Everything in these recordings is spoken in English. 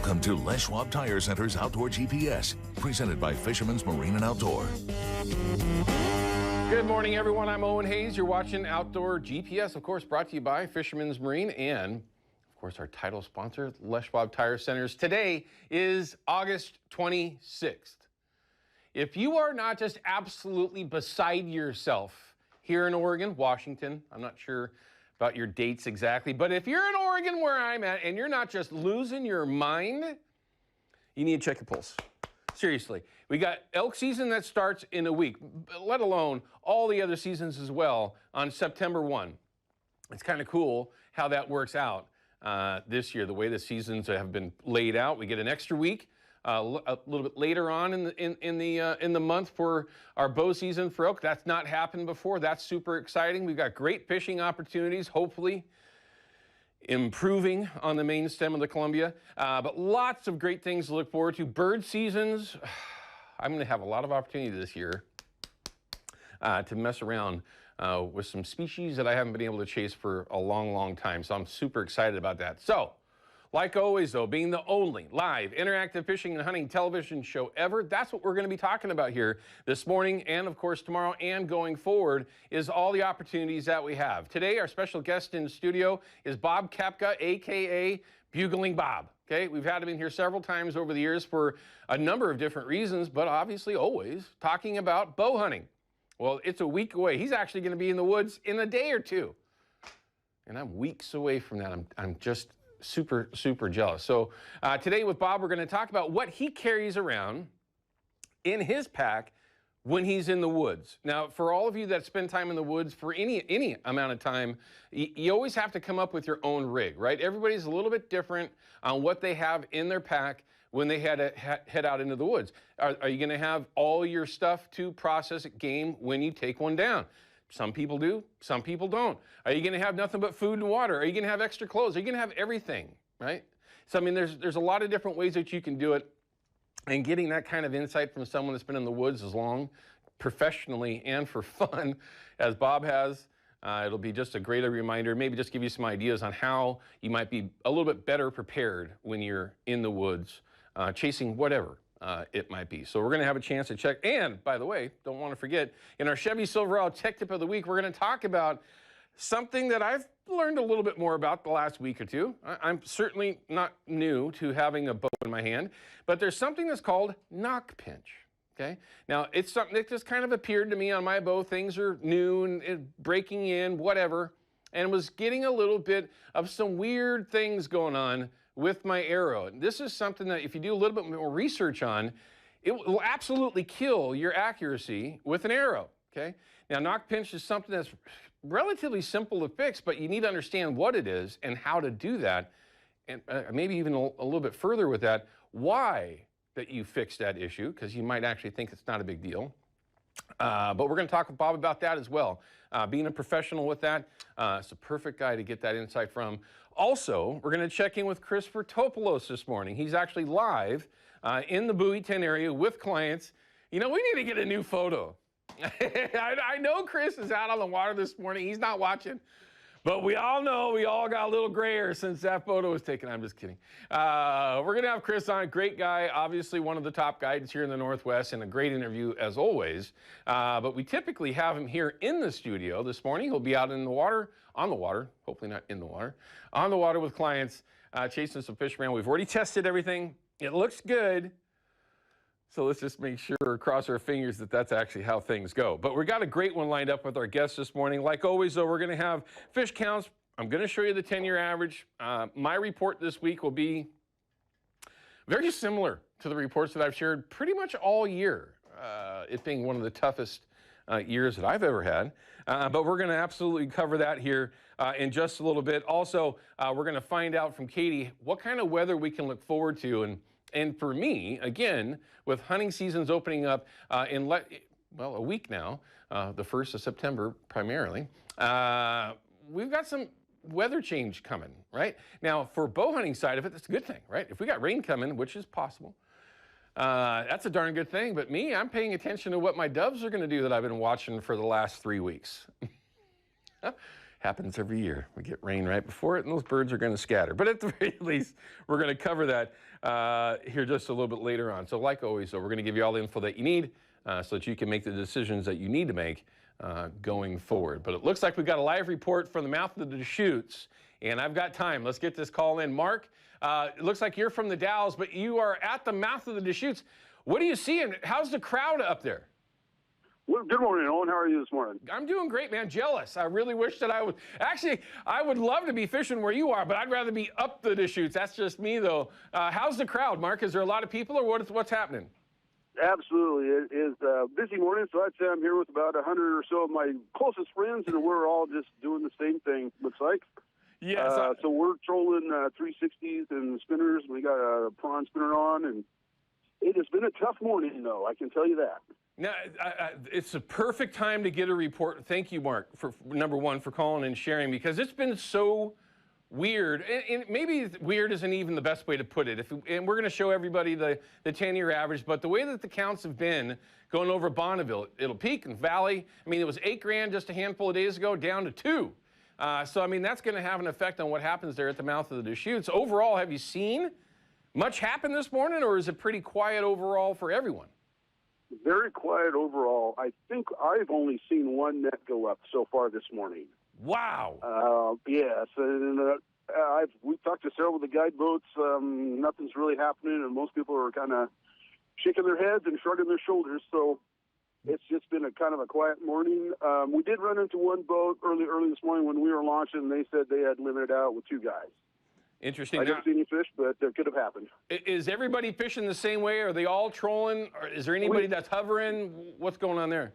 Welcome to Les Schwab Tire Center's Outdoor GPS, presented by Fisherman's Marine and Outdoor. Good morning, everyone. I'm Owen Hayes. You're watching Outdoor GPS, of course, brought to you by Fisherman's Marine and, of course, our title sponsor, Les Schwab Tire Centers. Today is August 26th. If you are not just absolutely beside yourself here in Oregon, Washington, I'm not sure about your dates exactly, but if you're in Oregon where I'm at and you're not just losing your mind, you need to check your pulse. Seriously. We got elk season that starts in a week, let alone all the other seasons as well on September 1. It's kind of cool how that works out this year, the way the seasons have been laid out. We get an extra week a little bit later on in the month for our bow season for elk. That's not happened before. That's super exciting. We've got great fishing opportunities, hopefully improving on the main stem of the Columbia, but lots of great things to look forward to. Bird seasons, I'm going to have a lot of opportunity this year to mess around with some species that I haven't been able to chase for a long, long time. So I'm super excited about that. So, like always, though, being the only live interactive fishing and hunting television show ever, that's what we're going to be talking about here this morning and, of course, tomorrow and going forward is all the opportunities that we have. Today, our special guest in the studio is Bob Kapka, a.k.a. Bugling Bob. Okay, we've had him in here several times over the years for a number of different reasons, but obviously always talking about bow hunting. Well, it's a week away. He's actually going to be in the woods in a day or two. And I'm weeks away from that. I'm just super, super jealous. So today with Bob, we're going to talk about what he carries around in his pack when he's in the woods. Now, for all of you that spend time in the woods for any amount of time, you always have to come up with your own rig, right? Everybody's a little bit different on what they have in their pack when they head out into the woods. Are you going to have all your stuff to process game when you take one down? Some people do, some people don't. Are you going to have nothing but food and water? Are you going to have extra clothes? Are you going to have everything, right? So, I mean, there's a lot of different ways that you can do it. And getting that kind of insight from someone that's been in the woods as long, professionally and for fun, as Bob has, it'll be just a great reminder, maybe just give you some ideas on how you might be a little bit better prepared when you're in the woods, chasing whatever it might be. So we're going to have a chance to check. And by the way, don't want to forget, in our Chevy Silverado Tech Tip of the Week, we're going to talk about something that I've learned a little bit more about the last week or two. I'm certainly not new to having a bow in my hand, but there's something that's called knock pinch. Okay. Now, it's something that just kind of appeared to me on my bow. Things are new and breaking in, whatever, and was getting a little bit of some weird things going on with my arrow. And this is something that if you do a little bit more research on, it will absolutely kill your accuracy with an arrow, okay? Now, knock pinch is something that's relatively simple to fix, but you need to understand what it is and how to do that, and maybe even a little bit further with that, why that you fix that issue, because you might actually think it's not a big deal. But we're going to talk with Bob about that as well. Being a professional with that, it's a perfect guy to get that insight from. Also, we're going to check in with Christopher Topolos this morning. He's actually live in the Bowie 10 area with clients. You know, we need to get a new photo. I know Chris is out on the water this morning. He's not watching. But we all know we all got a little grayer since that photo was taken. I'm just kidding. We're going to have Chris on. Great guy, obviously one of the top guides here in the Northwest, and a great interview as always. But we typically have him here in the studio this morning. He'll be out in the water, on the water, hopefully not in the water, on the water with clients, chasing some fish around. We've already tested everything. It looks good. So let's just make sure, cross our fingers, that that's actually how things go. But we got a great one lined up with our guests this morning. Like always, though, we're going to have fish counts. I'm going to show you the 10-year average. My report this week will be very similar to the reports that I've shared pretty much all year, it being one of the toughest years that I've ever had. But we're going to absolutely cover that here in just a little bit. Also, we're going to find out from Katie what kind of weather we can look forward to. And for me, again, with hunting seasons opening up in a week now, the 1st of September primarily, we've got some weather change coming, right? Now, for bow hunting side of it, that's a good thing, right? If we got rain coming, which is possible, that's a darn good thing. But me, I'm paying attention to what my doves are going to do that I've been watching for the last 3 weeks. Happens every year. We get rain right before it, and those birds are going to scatter. But at the very least, we're going to cover that here just a little bit later on. So like always, we're going to give you all the info that you need so that you can make the decisions that you need to make going forward. But it looks like we've got a live report from the mouth of the Deschutes, and I've got time. Let's get this call in. Mark, it looks like you're from the Dalles, but you are at the mouth of the Deschutes. What are you seeing? How's the crowd up there? Well, good morning, Owen. How are you this morning? I'm doing great, man. Jealous. I really wish that I would. Actually, I would love to be fishing where you are, but I'd rather be up the Deschutes. That's just me, though. How's the crowd, Mark? Is there a lot of people, or what's happening? Absolutely. It is a busy morning, so I'd say I'm here with about 100 or so of my closest friends, and we're all just doing the same thing, looks like. Yes. So we're trolling 360s and spinners. We got a prawn spinner on, and it has been a tough morning, though. I can tell you that. Now, it's a perfect time to get a report. Thank you, Mark, for number one, for calling and sharing, because it's been so weird. And maybe weird isn't even the best way to put it. And we're going to show everybody the 10-year average, but the way that the counts have been going over Bonneville, it'll peak and valley. I mean, it was 8 grand just a handful of days ago, down to 2. So, I mean, that's going to have an effect on what happens there at the mouth of the Deschutes. Overall, have you seen much happen this morning, or is it pretty quiet overall for everyone? Very quiet overall. I think I've only seen one net go up so far this morning. Wow. Yes, and we've talked to several of the guide boats. Nothing's really happening, and most people are kind of shaking their heads and shrugging their shoulders. So it's just been a kind of a quiet morning. We did run into one boat early this morning when we were launching. They said they had limited out with 2 guys. Interesting. I didn't see any fish, but that could have happened. Is everybody fishing the same way? Are they all trolling? Or is there anybody that's hovering? What's going on there?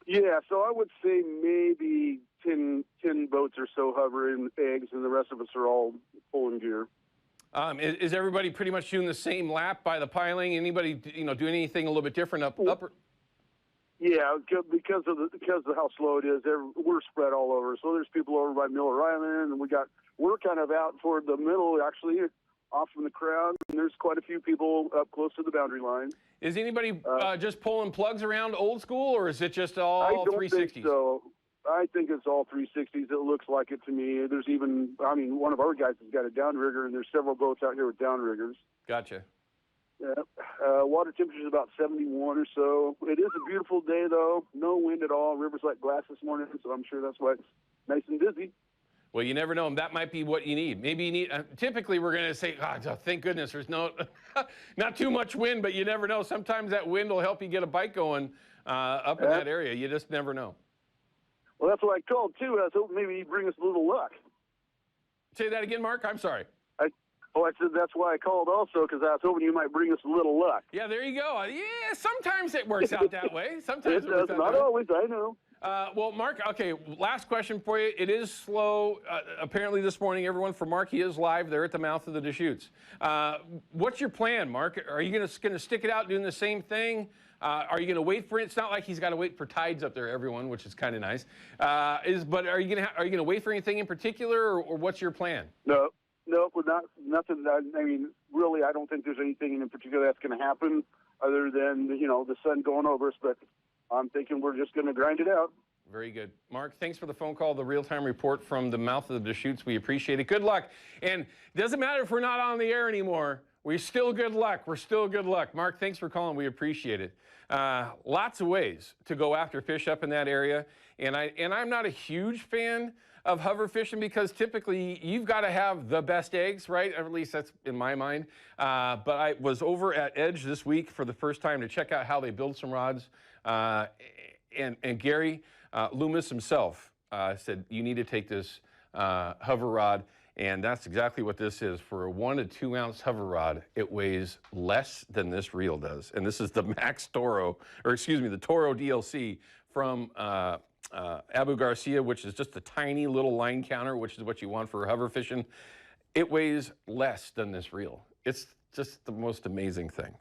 Yeah, so I would say maybe 10 boats or so hovering eggs, and the rest of us are all pulling gear. Is everybody pretty much doing the same lap by the piling? Anybody, doing anything a little bit different up? Yeah, because of how slow it is, we're spread all over. So there's people over by Miller Island, and we're kind of out toward the middle, actually, off from the crowd. And there's quite a few people up close to the boundary line. Is anybody just pulling plugs around old school, or is it just all 360s? I don't think so. I think it's all 360s. It looks like it to me. There's even, one of our guys has got a downrigger, and there's several boats out here with downriggers. Gotcha. Yeah. Water temperature is about 71 or so. It is a beautiful day, though. No wind at all. River's like glass this morning, so I'm sure that's why it's nice and busy. Well, you never know. That might be what you need. Maybe you need, typically we're going to say, thank goodness there's not too much wind, but you never know. Sometimes that wind will help you get a bite going up in that area. You just never know. Well, that's what I called, too. I was hoping maybe he'd bring us a little luck. Say that again, Mark? I'm sorry. I said that's why I called also, because I was hoping you might bring us a little luck. Yeah, there you go. Yeah, sometimes it works out that way. Sometimes it does. Not always, I know. Well, Mark, okay, last question for you. It is slow. Apparently this morning, everyone, for Mark, he is live there at the mouth of the Deschutes. What's your plan, Mark? Are you going to stick it out doing the same thing? Are you going to wait for it? It's not like he's got to wait for tides up there, everyone, which is kind of nice. But are you going to wait for anything in particular, or what's your plan? No, nothing. I mean, really, I don't think there's anything in particular that's going to happen other than, the sun going over us. But I'm thinking we're just going to grind it out. Very good. Mark, thanks for the phone call, the real-time report from the mouth of the Deschutes. We appreciate it. Good luck. And it doesn't matter if we're not on the air anymore. We're still good luck. We're still good luck. Mark, thanks for calling. We appreciate it. Lots of ways to go after fish up in that area. And I'm not a huge fan of hover fishing because typically you've got to have the best eggs, right? At least that's in my mind. But I was over at Edge this week for the first time to check out how they build some rods. And Gary Loomis himself said, you need to take this hover rod. And that's exactly what this is. For a 1 to 2 ounce hover rod, it weighs less than this reel does. And this is the Max Toro, the Toro DLC from Abu Garcia, which is just a tiny little line counter, which is what you want for hover fishing. It weighs less than this reel. It's just the most amazing thing.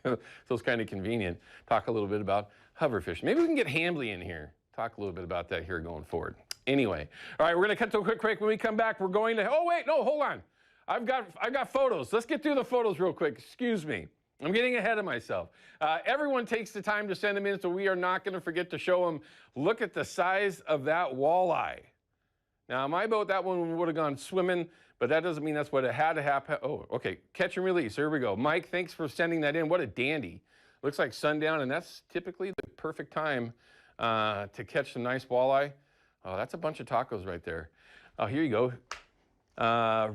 So it's kind of convenient. Talk a little bit about hover fishing. Maybe we can get Hambly in here. Talk a little bit about that here going forward. Anyway, all right, we're going to cut to a quick break. When we come back, we're going to, oh, wait, no, hold on. I've got photos. Let's get through the photos real quick. Excuse me. I'm getting ahead of myself. Everyone takes the time to send them in, so we are not going to forget to show them. Look at the size of that walleye. Now, my boat, that one would have gone swimming, but that doesn't mean that's what it had to happen. Oh, okay. Catch and release. Here we go. Mike, thanks for sending that in. What a dandy. Looks like sundown, and that's typically the perfect time to catch some nice walleye. Oh, that's a bunch of tacos right there. Oh, here you go.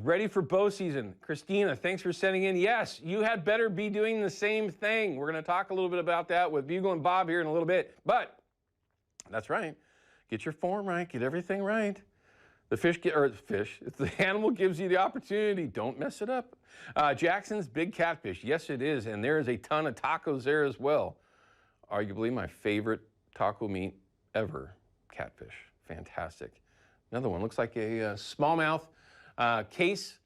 Ready for bow season. Christina, thanks for sending in. Yes, you had better be doing the same thing. We're going to talk a little bit about that with Bugle and Bob here in a little bit. But that's right. Get your form right. Get everything right. If the animal gives you the opportunity, don't mess it up. Jackson's Big Catfish. Yes, it is. And there is a ton of tacos there as well. Arguably my favorite taco meat ever. Catfish. Fantastic. Another one looks like a smallmouth case.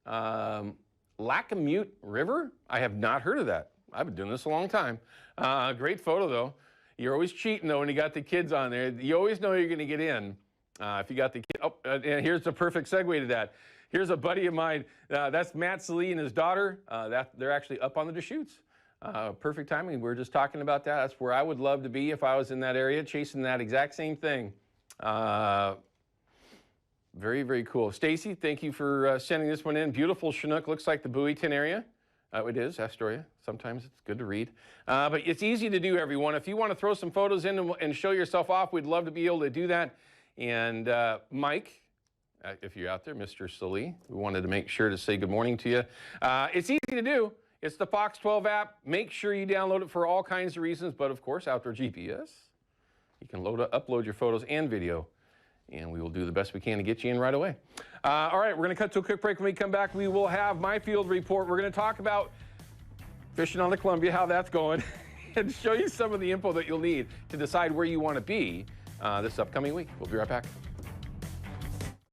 Lackamute River? I have not heard of that. I've been doing this a long time. Great photo, though. You're always cheating, though, when you got the kids on there. You always know you're going to get in. If you got the kid, and here's the perfect segue to that. Here's a buddy of mine. That's Matt Salee and his daughter. They're actually up on the Deschutes. Perfect timing. We were just talking about that. That's where I would love to be if I was in that area, chasing that exact same thing. Very, very cool. Stacy, thank you for sending this one in. Beautiful Chinook. Looks like the Buoyton area. It is, Astoria. Sometimes it's good to read. But it's easy to do, everyone. If you want to throw some photos in and show yourself off, we'd love to be able to do that. And Mike, if you're out there, Mr. Salee, we wanted to make sure to say good morning to you. It's easy to do. It's the Fox 12 app. Make sure you download it for all kinds of reasons. But, of course, Outdoor GPS. You can upload your photos and video. And we will do the best we can to get you in right away. All right, we're going to cut to a quick break. When we come back, we will have my field report. We're going to talk about fishing on the Columbia, how that's going, and show you some of the info that you'll need to decide where you want to be this upcoming week. We'll be right back.